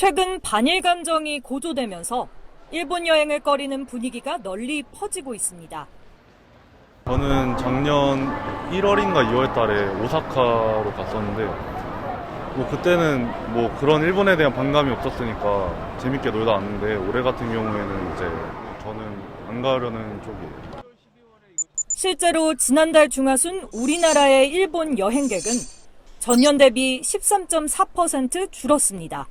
최근 반일 감정이 고조되면서 일본 여행을 꺼리는 분위기가 널리 퍼지고 있습니다. 저는 작년 1월인가 2월 달에 오사카로 갔었는데 그때는 그런 일본에 대한 반감이 없었으니까 재밌게 놀다 왔는데 올해 같은 경우에는 이제 저는 안 가려는 쪽이에요. 실제로 지난달 중하순 우리나라의 일본 여행객은 전년 대비 13.4% 줄었습니다.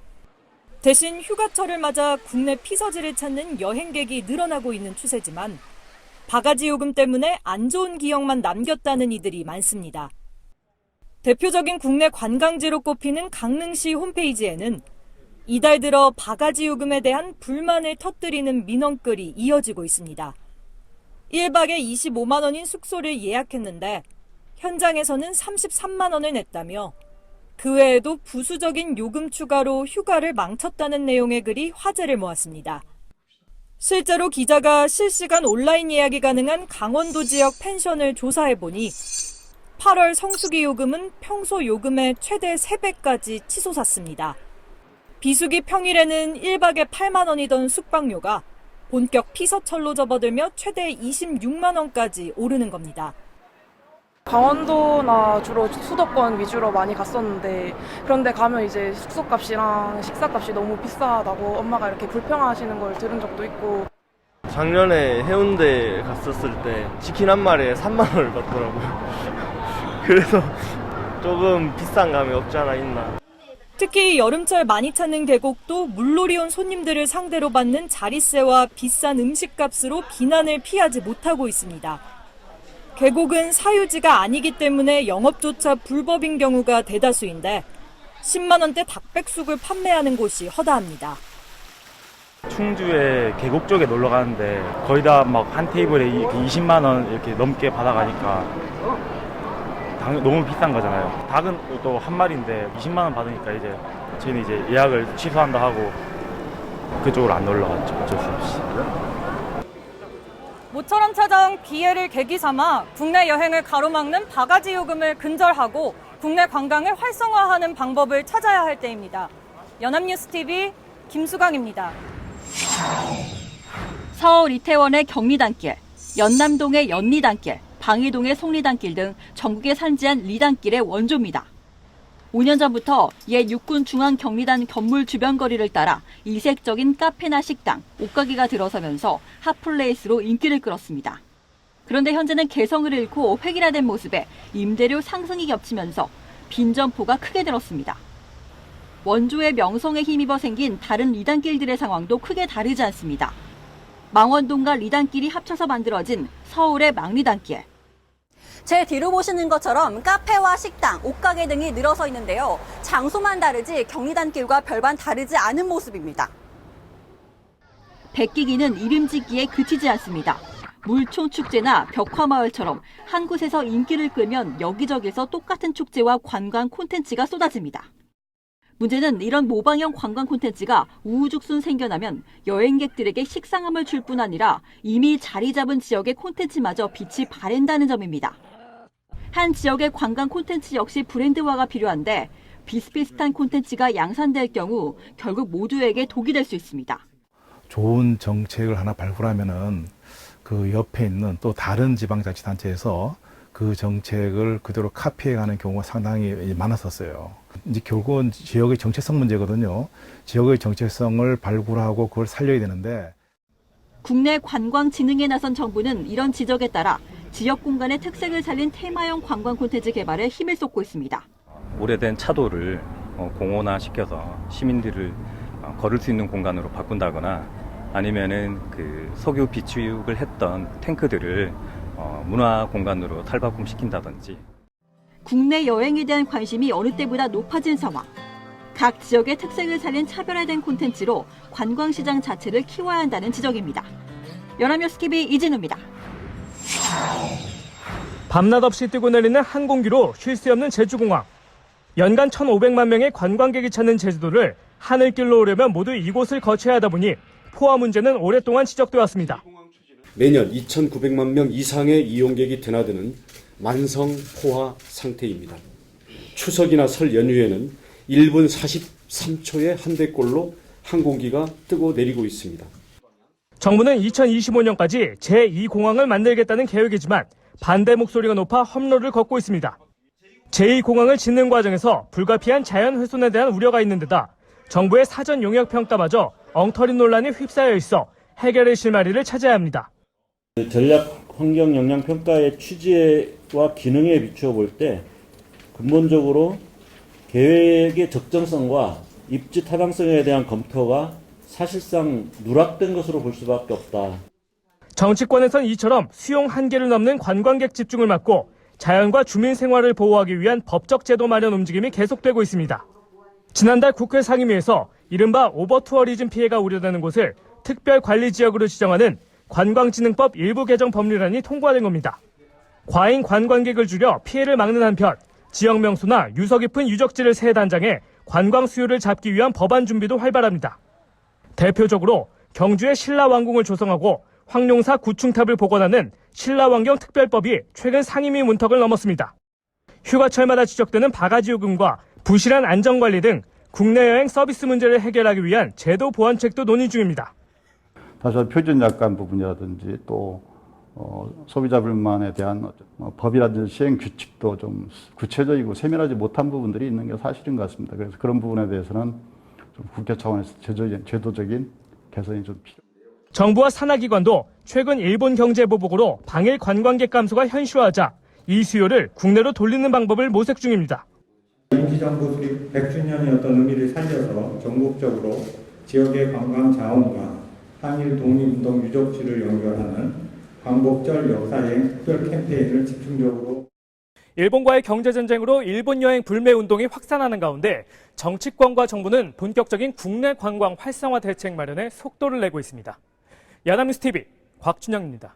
대신 휴가철을 맞아 국내 피서지를 찾는 여행객이 늘어나고 있는 추세지만 바가지 요금 때문에 안 좋은 기억만 남겼다는 이들이 많습니다. 대표적인 국내 관광지로 꼽히는 강릉시 홈페이지에는 이달 들어 바가지 요금에 대한 불만을 터뜨리는 민원글이 이어지고 있습니다. 1박에 25만 원인 숙소를 예약했는데 현장에서는 33만 원을 냈다며 그 외에도 부수적인 요금 추가로 휴가를 망쳤다는 내용의 글이 화제를 모았습니다. 실제로 기자가 실시간 온라인 예약이 가능한 강원도 지역 펜션을 조사해보니 8월 성수기 요금은 평소 요금의 최대 3배까지 치솟았습니다. 비수기 평일에는 1박에 8만 원이던 숙박료가 본격 피서철로 접어들며 최대 26만 원까지 오르는 겁니다. 강원도나 주로 수도권 위주로 많이 갔었는데 그런데 가면 이제 숙소값이랑 식사값이 너무 비싸다고 엄마가 이렇게 불평하시는 걸 들은 적도 있고. 작년에 해운대 갔었을 때 치킨 한 마리에 3만 원을 받더라고요. 그래서 조금 비싼 감이 없지 않아 있나. 특히 여름철 많이 찾는 계곡도 물놀이 온 손님들을 상대로 받는 자릿세와 비싼 음식값으로 비난을 피하지 못하고 있습니다. 계곡은 사유지가 아니기 때문에 영업조차 불법인 경우가 대다수인데 10만 원대 닭백숙을 판매하는 곳이 허다합니다. 충주에 계곡 쪽에 놀러 가는데 거의 다 막 한 테이블에 20만 원 이렇게 넘게 받아가니까 너무 비싼 거잖아요. 닭은 또 한 마리인데 20만 원 받으니까 이제 저희는 이제 예약을 취소한다 하고 그쪽으로 안 놀러 갔죠. 어쩔 수 없이. 모처럼 찾아온 기회를 계기 삼아 국내 여행을 가로막는 바가지 요금을 근절하고 국내 관광을 활성화하는 방법을 찾아야 할 때입니다. 연합뉴스TV 김수강입니다. 서울 이태원의 경리단길, 연남동의 연리단길, 방이동의 속리단길 등 전국에 산지한 리단길의 원조입니다. 5년 전부터 옛 육군 중앙경리단 건물 주변 거리를 따라 이색적인 카페나 식당, 옷가게가 들어서면서 핫플레이스로 인기를 끌었습니다. 그런데 현재는 개성을 잃고 획일화된 모습에 임대료 상승이 겹치면서 빈점포가 크게 늘었습니다. 원조의 명성에 힘입어 생긴 다른 리단길들의 상황도 크게 다르지 않습니다. 망원동과 리단길이 합쳐서 만들어진 서울의 망리단길. 제 뒤로 보시는 것처럼 카페와 식당, 옷가게 등이 늘어서 있는데요. 장소만 다르지 경리단길과 별반 다르지 않은 모습입니다. 백기기는 이름 짓기에 그치지 않습니다. 물총축제나 벽화마을처럼 한 곳에서 인기를 끌면 여기저기서 똑같은 축제와 관광 콘텐츠가 쏟아집니다. 문제는 이런 모방형 관광 콘텐츠가 우후죽순 생겨나면 여행객들에게 식상함을 줄 뿐 아니라 이미 자리 잡은 지역의 콘텐츠마저 빛이 바랜다는 점입니다. 한 지역의 관광 콘텐츠 역시 브랜드화가 필요한데 비슷비슷한 콘텐츠가 양산될 경우 결국 모두에게 독이 될 수 있습니다. 좋은 정책을 하나 발굴하면은 그 옆에 있는 또 다른 지방자치단체에서 그 정책을 그대로 카피해가는 경우가 상당히 많았었어요. 이제 결국은 지역의 정체성 문제거든요. 지역의 정체성을 발굴하고 그걸 살려야 되는데. 국내 관광진흥에 나선 정부는 이런 지적에 따라 지역 공간의 특색을 살린 테마형 관광 콘텐츠 개발에 힘을 쏟고 있습니다. 오래된 차도를 공원화시켜서 시민들을 걸을 수 있는 공간으로 바꾼다거나 아니면은 그 석유 비축을 했던 탱크들을 문화 공간으로 탈바꿈시킨다든지. 국내 여행에 대한 관심이 어느 때보다 높아진 상황. 각 지역의 특색을 살린 차별화된 콘텐츠로 관광시장 자체를 키워야 한다는 지적입니다. 연합뉴스TV 이진우입니다. 밤낮 없이 뛰고 내리는 항공기로 쉴 새 없는 제주공항. 연간 1,500만 명의 관광객이 찾는 제주도를 하늘길로 오려면 모두 이곳을 거쳐야 하다 보니 포화 문제는 오랫동안 지적돼 왔습니다. 매년 2,900만 명 이상의 이용객이 드나드는 만성 포화 상태입니다. 추석이나 설 연휴에는 1분 3초에 한 대꼴로 항공기가 뜨고 내리고 있습니다. 정부는 2025년까지 제2공항을 만들겠다는 계획이지만 반대 목소리가 높아 험로를 걷고 있습니다. 제2공항을 짓는 과정에서 불가피한 자연 훼손에 대한 우려가 있는 데다 정부의 사전 용역 평가마저 엉터리 논란에 휩싸여 있어 해결의 실마리를 찾아야 합니다. 전략 환경 영향 평가의 취지와 기능에 비추어 볼 때 근본적으로 계획의 적정성과 입지 타당성에 대한 검토가 사실상 누락된 것으로 볼 수밖에 없다. 정치권에선 이처럼 수용 한계를 넘는 관광객 집중을 막고 자연과 주민 생활을 보호하기 위한 법적 제도 마련 움직임이 계속되고 있습니다. 지난달 국회 상임위에서 이른바 오버투어리즘 피해가 우려되는 곳을 특별관리지역으로 지정하는 관광진흥법 일부 개정 법률안이 통과된 겁니다. 과잉 관광객을 줄여 피해를 막는 한편 지역 명소나 유서 깊은 유적지를 새 단장해 관광 수요를 잡기 위한 법안 준비도 활발합니다. 대표적으로 경주의 신라왕궁을 조성하고 황룡사 구충탑을 복원하는 신라환경 특별법이 최근 상임위 문턱을 넘었습니다. 휴가철마다 지적되는 바가지 요금과 부실한 안전관리 등 국내 여행 서비스 문제를 해결하기 위한 제도 보완책도 논의 중입니다. 다시 한번 표준 약관 부분이라든지 또 소비자 불만에 대한 법이라든지 시행 규칙도 좀 구체적이고 세밀하지 못한 부분들이 있는 게 사실인 것 같습니다. 그래서 그런 부분에 대해서는 좀 국회 차원에서 제도적인 개선이 좀 필요합니다. 정부와 산하기관도 최근 일본 경제 보복으로 방일 관광객 감소가 현실화하자 이 수요를 국내로 돌리는 방법을 모색 중입니다. 임시정부 수립 100주년의 어떤 의미를 살려서 전국적으로 지역의 관광 자원과 한일 독립운동 유적지를 연결하는 광복절 역사여행 특별 캠페인을 집중적으로. 일본과의 경제전쟁으로 일본 여행 불매 운동이 확산하는 가운데 정치권과 정부는 본격적인 국내 관광 활성화 대책 마련에 속도를 내고 있습니다. 야남뉴스TV 곽준영입니다.